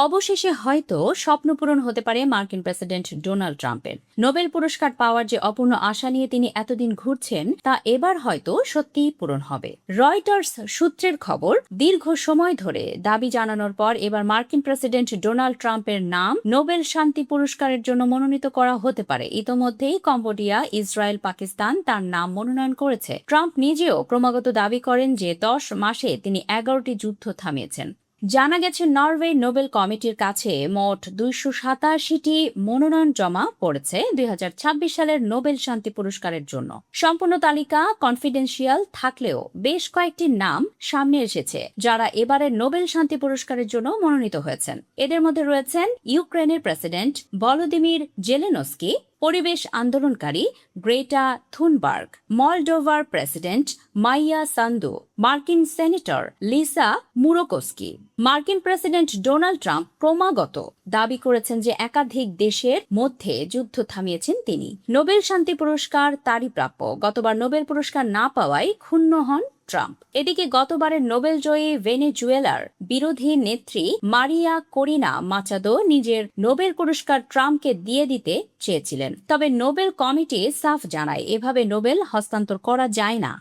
অবশেষে হয়তো স্বপ্নপূরণ হতে পারে মার্কিন প্রেসিডেন্ট ডোনাল্ড ট্রাম্পের। নোবেল পুরস্কার পাওয়ার যে অপূর্ণ আশা নিয়ে তিনি এতদিন ঘুরছেন তা এবার হয়তো সত্যিই পূরণ হবে। রয়টার্স সূত্রের খবর, দীর্ঘ সময় ধরে দাবি জানানোর পর এবার মার্কিন প্রেসিডেন্ট ডোনাল্ড ট্রাম্পের নাম নোবেল শান্তি পুরস্কারের জন্য মনোনীত করা হতে পারে। ইতোমধ্যেই কম্বোডিয়া, ইসরায়েল, পাকিস্তান তার নাম মনোনয়ন করেছে। ট্রাম্প নিজেও ক্রমাগত দাবি করেন যে 10 মাসে তিনি 11টি যুদ্ধ থামিয়েছেন। জানা গেছে নরওয়ে নোবেল কমিটির কাছে মোট 287টি মনোনয়ন জমা পড়েছে 2026 সালের নোবেল শান্তি পুরস্কারের জন্য। সম্পূর্ণ তালিকা কনফিডেন্সিয়াল থাকলেও বেশ কয়েকটি নাম সামনে এসেছে যারা এবারের নোবেল শান্তি পুরস্কারের জন্য মনোনীত হয়েছেন। এদের মধ্যে রয়েছেন ইউক্রেনের প্রেসিডেন্ট ভলোদিমির জেলেনস্কি, পরিবেশ আন্দোলনকারী গ্রেটা থুনবার্গ, মলডোভার প্রেসিডেন্ট মাইয়া সান্দু, মার্কিন সেনেটর লিসা মুরোকস্কি। মার্কিন প্রেসিডেন্ট ডোনাল্ড ট্রাম্প ক্রমাগত দাবি করেছেন যে একাধিক দেশের মধ্যে যুদ্ধ থামিয়েছেন তিনি। নোবেল শান্তি পুরস্কার তারই প্রাপ্য। গতবার নোবেল পুরস্কার না পাওয়ায় ক্ষুণ্ণ হন ট্রাম্প। এদিকে গতবারের নোবেল জয়ী ভেনেজুয়েলার বিরোধী নেত্রী মারিয়া করিনা মাচাদো নিজের নোবেল পুরস্কার ট্রাম্পকে দিয়ে দিতে চেয়েছিলেন। তবে নোবেল কমিটি সাফ জানায় এভাবে নোবেল হস্তান্তর করা যায় না।